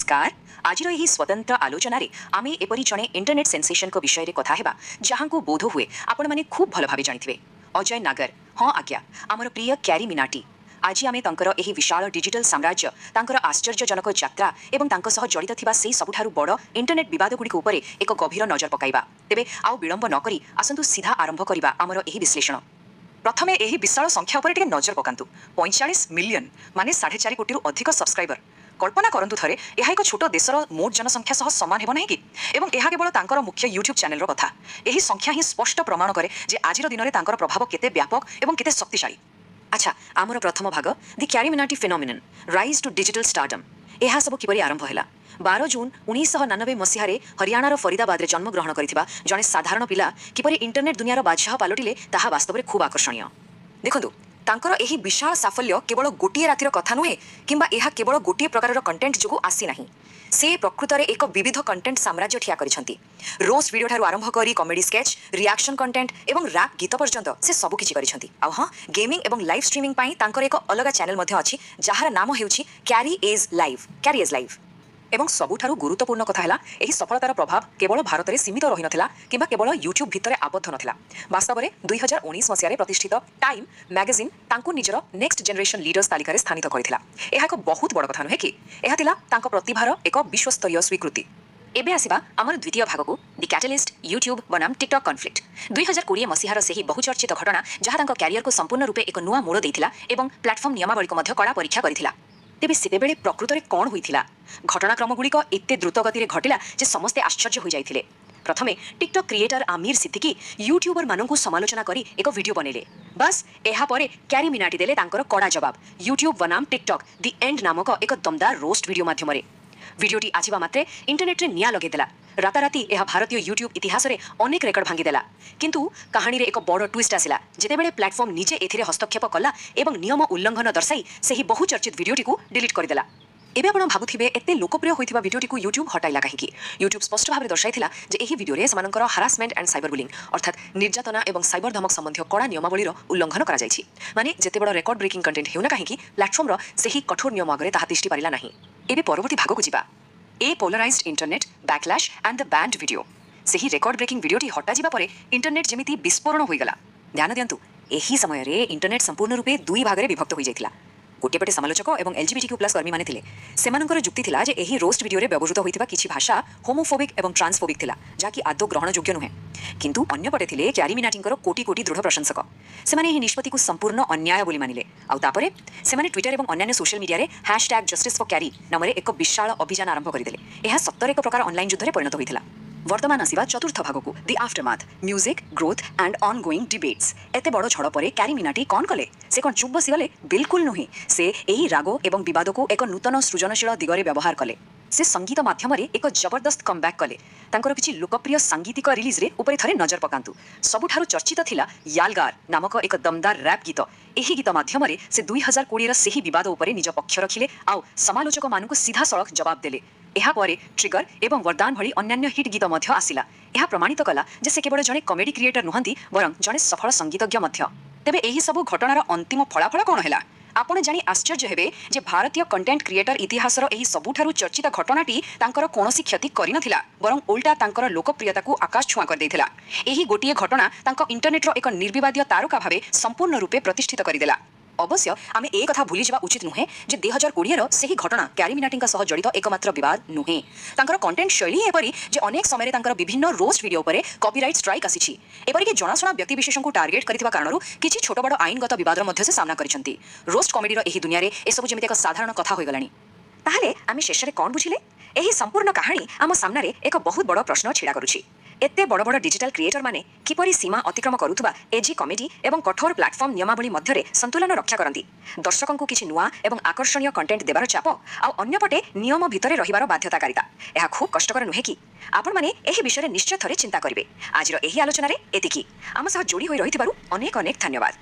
नमस्कार। आज यही स्वतंत्र आलोचन आमे एपरी जड़े इंटरनेट सेन्सेशन को विषय कथा हेबा जहां को बोध हुए आपण माने खूब भल भावे जानिथिबे अजय नागर। हाँ आज्ञा, आमर प्रिय क्यारी मिनाटी। आज आमे तंकर एही विशाल डिजिटल साम्राज्य, तंकर आश्चर्यजनक यात्रा एवं तांको सह जड़ित थिबा सेही सबुठारु बड़ इंटरनेट विवाद गुड़िक उपरे एक गभीर नजर पकाइबा। तेबे आउ विलंब नकरी आसंतु सीधा आरंभ करिबा आमर एही विश्लेषण। प्रथमे एही विशाल संख्या उपरे टिके नजर पकांतु। 45 मिलियन माने 4.5 कोटी अधिक सब्सक्राइबर। कल्पना करंतु थरे यह एक छोट देशर मोट जनसंख्या सह समान हेब नहीं कि एवं यह केवल तांकर मुख्य यूट्यूब चैनल कथा। यही संख्या ही स्पष्ट प्रमाण करे जे आजिर दिन में तांकर प्रभाव केते व्यापक एवं केते शक्तिशाली। अच्छा, आमर प्रथम भाग the Carry Minati phenomenon rise to digital stardom. यह सब किपरि आरंभ हैला। 12 जून 1999 मसीहारे हरियाणार फरीदाबाद रे जन्मग्रहण करिथिबा जने साधारण पिला किपरि इंटरनेट दुनियार बादशाह पालटिले ताहा वास्तव में खूब आकर्षणीय। देखंतु तांकर एही विशाल साफल्य केवल गोटिए रातिर कथा नुहे किंबा एहा केवल गोटिए प्रकारर कंटेंट जोगु आसी नाही। से प्रकृतरे एक विविध कंटेंट साम्राज्य ठिया करिसंती। रोस्ट वीडियो ठारू आरंभ करी कॉमेडी स्केच, रिएक्शन कंटेंट एवं रैप गीत पर्यंत से सबु किछि करिसंती। आ हां, गेमिंग एवं लाइव स्ट्रीमिंग पाई तांकर एक अलग चैनल मध्ये अछि जहार नाम हेउछि क्यारी इज लाइव। एवं सबुठारु गुरुत्वपूर्ण कथा है यही सफलतार प्रभाव केवल भारत में सीमित रही नाथिला किंबा केवल यूट्यूब भितर आबद्ध नाथिला। वास्तव में 2019 मसीह प्रतिष्ठित टाइम मैगजीन तांकु निजर नेक्स्ट जनरेशन लीडर्स तालिका रे स्थानित करथिला। एहा एक बहुत बड़ कथा नुहे कि एहा तिला तांको प्रतिभार एक विश्वस्तरीय स्वीकृति। एबे आसीबा आमर द्वितीय भाग को द कैटलिस्ट यूट्यूब बनाम टिकटॉक कॉन्फ्लिक्ट। 2020 मसीहार सेही बहुचर्चित घटना जहाँ तांको कैरियर को संपूर्ण रूपे एक नुआ मोड़ देथिला एवं प्लेटफॉर्म नियमावली को मध्य कड़ा परीक्षा करिथिला। तेबे सेतेबेले प्रकृतरे कौन होइथिला? घटनाक्रम गुड़िक एते द्रुत गति घटिला जे समस्ते आश्चर्य हो जाइथिले। प्रथमे TikTok creator Aamir Siddiqui YouTuber मानकु समालोचना करी एक वीडियो बनेले। बस एहा परे क्यारी मिनाटी देले तांकर कड़ा जवाब यूट्यूब बनाम टिकटॉक द एंड नामक एक दमदार रोस्ट वीडियो माध्यम। वीडियोटी आजिबा मात्रे इंटरनेट रे निया लगेदेला। राताराती यह भारतीय यूट्यूब इतिहास रे अनेक रेकर्ड भांगीदेला। किंतु कहानी रे एक बड़ ट्विस्ट आसिला जेतेबेले प्लेटफॉर्म निजे एथिरे हस्तक्षेप कला एवं नियम उल्लंघन दर्शाई सेही बहुचर्चित वीडियोटी को डिलीट करदेला। एबे आपण भाबुथिबे एते लोकप्रिय होइथिबा वीडियोटी को यूट्यूब हटाइला काहेकि? यूट्यूब स्पष्ट भाव दर्शाइथिला जे एही वीडियो रे समानकर हारासमेंट एंड साइबर बुलिंग अर्थात निर्यातना एवं साइबर धमक संबंधी कड़ा नियमावलीर उल्लंघन करा जायछि। माने जेते बड़ रेकॉर्ड ब्रेकिंग कंटेंट हेउना काहेकि प्लेटफॉर्म रो सेही कठोर नियम आगरे ताहा तिष्टि पारिला नाही। एबे परवर्ती भाग को जिबा a polarised internet backlash and the band video. सेही रेकॉर्ड ब्रेकिंग वीडियोटी हटा जिबा परे इंटरनेट जेमिति विस्फोरण होइगला। ध्यान दियंतु, एही समय रे इंटरनेट संपूर्ण रूपे दुई भागरे विभक्त होई जाइतिला। गोटे पटे समालोचक एवं एलजीबीटीक्यू प्लस कर्मी माने थिले। सेमानकर जुक्ति थिला जे एही रोस्ट वीडियो रे व्यवहृत होइतिबा किछि भाषा होमोफोबिक एवं ट्रांसफोबिक थिला जाकि आदौ ग्रहण योग्य नुहे। किंतु अन्य पटे थिले क्यारी मिनाटींकर कोटी कोटी दृढ़ प्रशंसक। सेमाने एही निष्पत्ति को संपूर्ण अन्याय बोली मानिले। आउ तापरे सेमाने ट्विटर एवं अन्य सोशल मीडिया रे #justice4Kyari नामरे एक विशाल अभियान आरंभ करिदेले। एहा सत्तर एक प्रकार ऑनलाइन युद्ध रे परिणत होइथिला। वर्तमान आसीबा चतुर्थ भाग को the aftermath music growth and ongoing debates. एते बड़ झड़ परे क्यारी मिनाटी कौन कले? से कौन चुप बसीगले? बिल्कुल नुहे। से एही रागो एवं विवाद को एक नूतन सृजनशील दिगरे व्यवहार कले। से संगीत माध्यम एक जबरदस्त कमबैक कले। तांकर किछि लोकप्रिय सांगीतिक रिलीज रे उपरे थरे नजर पकांतु। सबुठारु चर्चित थिला यालगार नामक एक दमदार रैप गीत। एही गीत माध्यम से 2020 सेही विवाद उपरे निज पक्ष रखिले आउ समालोचक मानकु सीधा सड़क जवाब देले। एहा परे ट्रिगर एवं वरदान भली अन्यान्य हिट गीत मध्य आसिला। एहा प्रमाणित कला जे से केवल जने कॉमेडी क्रिएटर नुहंती बरं जने सफल संगीतज्ञ मध्य। तेबे एही सब घटनार अंतिम फलाफल कोन हैला? आपण जानी आश्चर्य हेबे जे भारतीय कंटेंट क्रिएटर इतिहासर एही सबुठारु चर्चित घटनाटी तांकर कोनोसी क्षति करि नथिला, बरं उल्टा तांकर लोकप्रियता को आकाश छुआ कर दैथिला। एही गोटिए घटना तांको इंटरनेट रो एक निर्विवादीय तारका भाबे संपूर्ण रूपे प्रतिष्ठित करिदेला। अवश्य आमे ए कथा भूली जावा उचित नुहे जे 2020 रो सेही घटना क्यारी मिनाटींका सह जड़ित एकमात्र विवाद नुहे। तांकर कंटेंट शैली एपरी जे अनेक समय तांकर विभिन्न रोस्ट वीडियो परे कॉपीराइट स्ट्राइक आसीछि। एपरी के जनाशुना व्यक्ति विशेषण को टार्गेट करितबा कारणरू किछि छोट बड़ आईनगत विवादर मध्य से सामना करिसंती। रोस्ट कॉमेडी रो एही दुनिया रे ए सब जेमिति एक साधारण कथा होय गलानी। ताहले आमे शेषरे कोन बुझिले? एही संपूर्ण कहानी आम सामने एक बहुत बड़ प्रश्न छिड़ा करुछि। एते बड़ बड़ डिजिटल क्रिएटर माने किपरि सीमा अतिक्रम करुथुबा एजी कॉमेडी एवं कठोर प्लेटफॉर्म नियमावली मध्यरे संतुलन रक्षा करंती। दर्शकों को किछि नुआ एवं आकर्षणीय कंटेंट देबार चाप आ अन्य पटे नियम भितरे रहिबार बाध्यताकारिता। एहा खूब कष्टकर नुहे कि? आपण माने एही विषय निश्चय थरे चिंता करिवे। आजिर एही आलोचना रे एतिकी। आम सह जोड़ी होई रहिथिबारु अनेक अनेक धन्यवाद।